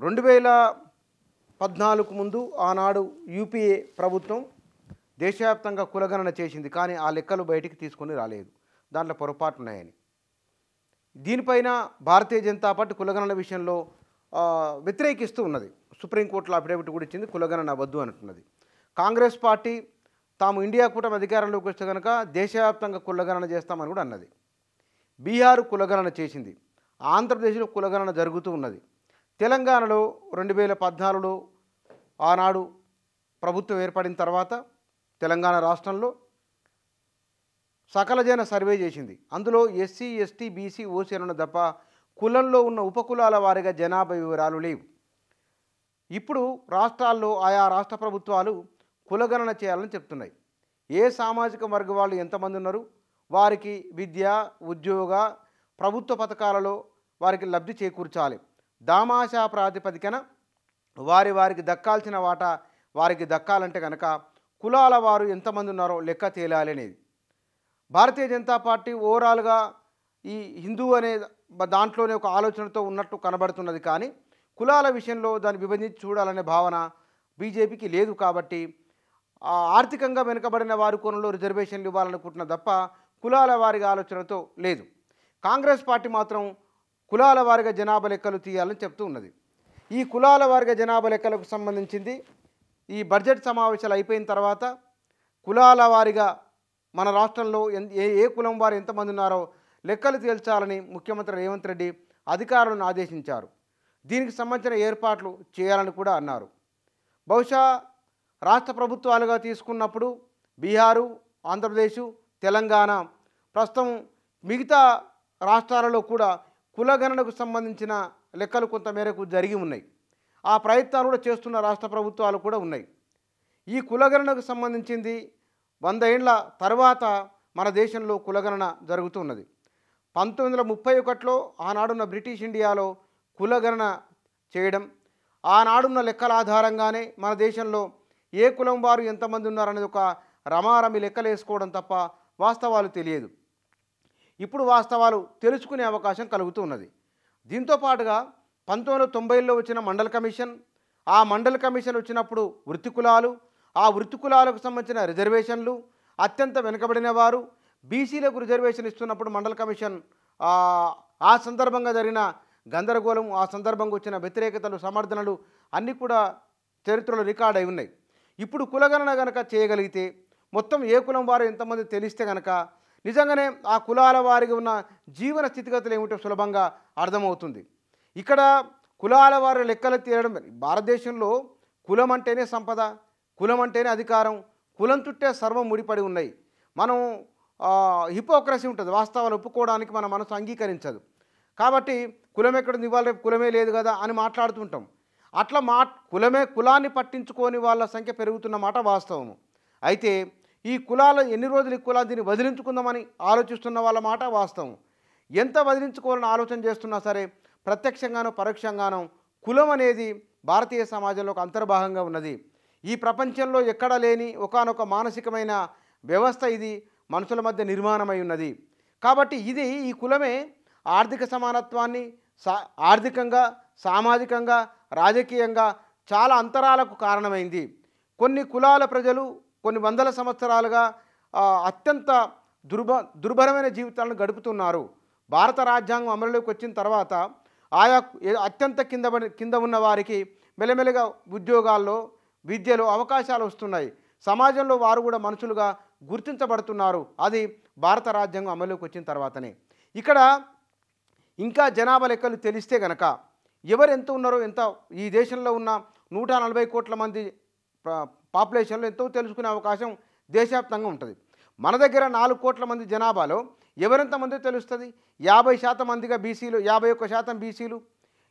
2014 ముందు ఆనాడు యూపీఏ ప్రభుత్వం దేశవ్యాప్తంగా కులగణన చేసింది. కానీ ఆ లెక్కలు బయటికి తీసుకొని రాలేదు. దాంట్లో పొరపాటున్నాయని. దీనిపైన భారతీయ జనతా పార్టీ కులగణన విషయంలో వ్యతిరేకిస్తూ ఉన్నది. సుప్రీంకోర్టులో అఫిడవిట్ కూడా ఇచ్చింది, కులగణన వద్దు అంటున్నది. కాంగ్రెస్ పార్టీ తాము ఇండియా కూటమి అధికారంలోకి వస్తే కనుక దేశవ్యాప్తంగా కులగణన చేస్తామని కూడా అన్నది. బీహార్ కులగణన చేసింది. ఆంధ్రప్రదేశ్లో కులగణన జరుగుతూ ఉన్నది. తెలంగాణలో 2014లో ఆనాడు ప్రభుత్వం ఏర్పడిన తర్వాత తెలంగాణ రాష్ట్రంలో సకల జన సర్వే చేసింది. అందులో ఎస్సీ, ఎస్టీ, బీసీ, ఓసీ అన్న తప్ప కులంలో ఉన్న ఉపకులాల వారీగా జనాభా వివరాలు లేవు. ఇప్పుడు రాష్ట్రాల్లో ఆయా రాష్ట్ర ప్రభుత్వాలు కులగణన చేయాలని చెప్తున్నాయి. ఏ సామాజిక వర్గ వాళ్ళు ఎంతమంది ఉన్నారు, వారికి విద్య, ఉద్యోగ, ప్రభుత్వ పథకాలలో వారికి లబ్ధి చేకూర్చాలి. దామాషా ప్రాతిపదికన వారికి దక్కాల్సిన వాటా వారికి దక్కాలంటే కనుక కులాల వారు ఎంతమంది ఉన్నారో లెక్క తేలాలి అనేది భారతీయ జనతా పార్టీ ఓవరాల్గా ఈ హిందూ అనే దాంట్లోనే ఒక ఆలోచనతో ఉన్నట్టు కనబడుతున్నది. కానీ కులాల విషయంలో దాన్ని విభజించి చూడాలనే భావన బీజేపీకి లేదు. కాబట్టి ఆర్థికంగా వెనుకబడిన వారి కోణంలో రిజర్వేషన్లు ఇవ్వాలనుకుంటున్న తప్ప కులాల వారిగా ఆలోచనతో లేదు. కాంగ్రెస్ పార్టీ మాత్రం కులాల వారిగా జనాభా లెక్కలు తీయాలని చెప్తూ ఉన్నది. ఈ కులాల వారిగా జనాభా లెక్కలకు సంబంధించింది ఈ బడ్జెట్ సమావేశాలు అయిపోయిన తర్వాత కులాల వారిగా మన రాష్ట్రంలో ఏ కులం వారు ఎంతమంది ఉన్నారో లెక్కలు తేల్చాలని ముఖ్యమంత్రి రేవంత్ రెడ్డి అధికారులను ఆదేశించారు. దీనికి సంబంధించిన ఏర్పాట్లు చేయాలని కూడా అన్నారు. బహుశా రాష్ట్ర ప్రభుత్వాలుగా తీసుకున్నప్పుడు బీహారు, ఆంధ్రప్రదేశ్, తెలంగాణ, ప్రస్తుతం మిగతా రాష్ట్రాలలో కూడా కులగణనకు సంబంధించిన లెక్కలు కొంతమేరకు జరిగి ఉన్నాయి. ఆ ప్రయత్నాలు కూడా చేస్తున్న రాష్ట్ర ప్రభుత్వాలు కూడా ఉన్నాయి. ఈ కులగణనకు సంబంధించింది 100 ఏళ్ల తర్వాత మన దేశంలో కులగణన జరుగుతున్నది. 1931లో ఆనాడున్న బ్రిటిష్ ఇండియాలో కులగణన చేయడం, ఆనాడున్న లెక్కల ఆధారంగానే మన దేశంలో ఏ కులం వారు ఎంతమంది ఉన్నారనేది ఒక రమారమి లెక్కలు వేసుకోవడం తప్ప వాస్తవాలు తెలియదు. ఇప్పుడు వాస్తవాలు తెలుసుకునే అవకాశం కలుగుతూ ఉన్నది. దీంతో పాటుగా 1990లో వచ్చిన మండల్ కమిషన్, ఆ మండల్ కమిషన్ వచ్చినప్పుడు వృత్తి కులాలు, ఆ వృత్తి కులాలకు సంబంధించిన రిజర్వేషన్లు, అత్యంత వెనుకబడిన వారు, బీసీలకు రిజర్వేషన్ ఇస్తున్నప్పుడు మండల్ కమిషన్ ఆ సందర్భంగా జరిగిన గందరగోళం, ఆ సందర్భంగా వచ్చిన వ్యతిరేకతలు, సమర్థనలు అన్నీ కూడా చరిత్రలో రికార్డ్ అయి ఉన్నాయి. ఇప్పుడు కులగణన కనుక చేయగలిగితే మొత్తం ఏ కులం వారు ఎంతమంది తెలిస్తే కనుక నిజంగానే ఆ కులాల వారికి ఉన్న జీవన స్థితిగతులు ఏమిటో సులభంగా అర్థమవుతుంది. ఇక్కడ కులాల వారి లెక్కలు తీయడం, భారతదేశంలో కులం అంటేనే సంపద, కులం అంటేనే అధికారం, కులం చుట్టే సర్వం ముడిపడి ఉన్నాయి. మనం హిపోక్రసీ ఉంటుంది, వాస్తవాలు ఒప్పుకోవడానికి మన మనసు అంగీకరించదు. కాబట్టి కులం ఎక్కడుంది, ఇవాళ రేపు కులమే లేదు కదా అని మాట్లాడుతుంటాం. అట్లా కులాన్ని పట్టించుకొని వాళ్ళ సంఖ్య పెరుగుతున్న మాట వాస్తవము. అయితే ఈ కులాలు ఎన్ని రోజులు ఈ కులాన్ని దీన్ని వదిలించుకుందామని ఆలోచిస్తున్న వాళ్ళ మాట వాస్తవం. ఎంత వదిలించుకోవాలని ఆలోచన చేస్తున్నా సరే ప్రత్యక్షంగానో పరోక్షంగానో కులం అనేది భారతీయ సమాజంలో ఒక అంతర్భాగంగా ఉన్నది. ఈ ప్రపంచంలో ఎక్కడా లేని ఒకానొక మానసికమైన వ్యవస్థ ఇది మనుషుల మధ్య నిర్మాణమై ఉన్నది. కాబట్టి ఈ కులమే ఆర్థిక సమానత్వాన్ని ఆర్థికంగా, సామాజికంగా, రాజకీయంగా చాలా అంతరాలకు కారణమైంది. కొన్ని కులాల ప్రజలు కొన్ని వందల సంవత్సరాలుగా అత్యంత దుర్భరమైన జీవితాలను గడుపుతున్నారు. భారత రాజ్యాంగం అమలులోకి వచ్చిన తర్వాత ఆయా అత్యంత కింద ఉన్న వారికి మెల్లమెల్లగా ఉద్యోగాల్లో, విద్యలో అవకాశాలు వస్తున్నాయి. సమాజంలో వారు కూడా మనుషులుగా గుర్తించబడుతున్నారు. అది భారత రాజ్యాంగం అమలులోకి వచ్చిన తర్వాతనే. ఇక్కడ ఇంకా జనాభా లెక్కలు తెలిస్తే గనక ఎవరు ఎంత ఉన్నారో, ఎంత ఈ దేశంలో ఉన్న 140 కోట్ల మంది పాపులేషన్లో ఎంతో తెలుసుకునే అవకాశం దేశవ్యాప్తంగా ఉంటుంది. మన దగ్గర 4 కోట్ల మంది జనాభాలో ఎవరెంతమంది తెలుస్తుంది? 50% మందిగా బీసీలు, 51% బీసీలు,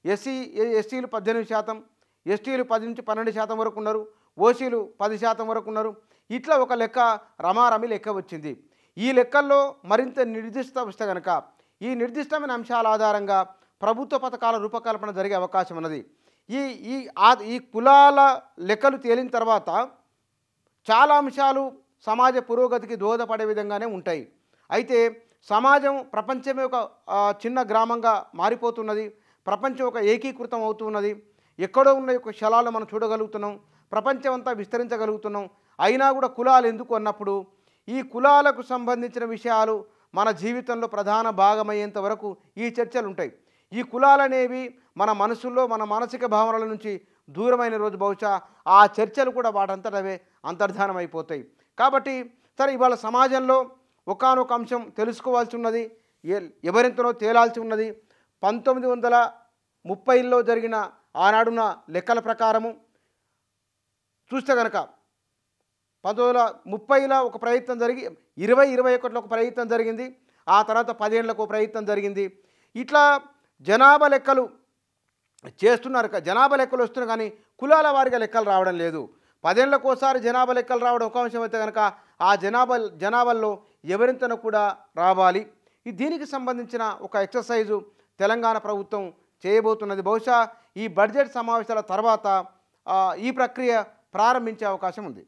ఎస్సీలు 18%, ఎస్టీలు 10 నుంచి 12% వరకు ఉన్నారు, ఓసీలు 10% వరకు ఉన్నారు. ఇట్లా ఒక లెక్క రమారమి లెక్క వచ్చింది. ఈ లెక్కల్లో మరింత నిర్దిష్ట వస్తే కనుక ఈ నిర్దిష్టమైన అంశాల ఆధారంగా ప్రభుత్వ పథకాల రూపకల్పన జరిగే అవకాశం ఉన్నది. ఈ కులాల లెక్కలు తేలిన తర్వాత చాలా అంశాలు సమాజ పురోగతికి దోహదపడే విధంగానే ఉంటాయి. అయితే సమాజం, ప్రపంచమే ఒక చిన్న గ్రామంగా మారిపోతున్నది. ప్రపంచం ఒక ఏకీకృతం అవుతున్నది. ఎక్కడో ఉన్న యొక్క శలాలు మనం చూడగలుగుతున్నాం, ప్రపంచం అంతా విస్తరించగలుగుతున్నాం. అయినా కూడా కులాలు ఎందుకు అన్నప్పుడు ఈ కులాలకు సంబంధించిన విషయాలు మన జీవితంలో ప్రధాన భాగమయ్యేంత వరకు ఈ చర్చలు ఉంటాయి. ఈ కులాలనేవి మన మనసుల్లో మన మానసిక భావనల నుంచి దూరమైన రోజు బహుశా ఆ చర్చలు కూడా వాటంతటవే అంతర్ధానం అయిపోతాయి. కాబట్టి సరే, ఇవాళ సమాజంలో ఒకానొక అంశం తెలుసుకోవాల్సి ఉన్నది, ఎవరింతనో తేలాల్సి ఉన్నది. 1930లో జరిగిన ఆనాడున్న లెక్కల ప్రకారము చూస్తే కనుక 1930లో ఒక ప్రయత్నం జరిగి 21లో ఒక ప్రయత్నం జరిగింది. ఆ తర్వాత 10 ఏళ్లకు ఒక ప్రయత్నం జరిగింది. ఇట్లా జనాభా లెక్కలు చేస్తున్నారు. జనాభా లెక్కలు వస్తున్నాయి కానీ కులాల వారిగా లెక్కలు రావడం లేదు. 10 ఏళ్లకోసారి జనాభా లెక్కలు రావడం ఒక అంశం అయితే కనుక ఆ జనాభాలో ఎవరింతనో కూడా రావాలి. దీనికి సంబంధించిన ఒక ఎక్సర్సైజు తెలంగాణ ప్రభుత్వం చేయబోతున్నది. బహుశా ఈ బడ్జెట్ సమావేశాల తర్వాత ఈ ప్రక్రియ ప్రారంభించే అవకాశం ఉంది.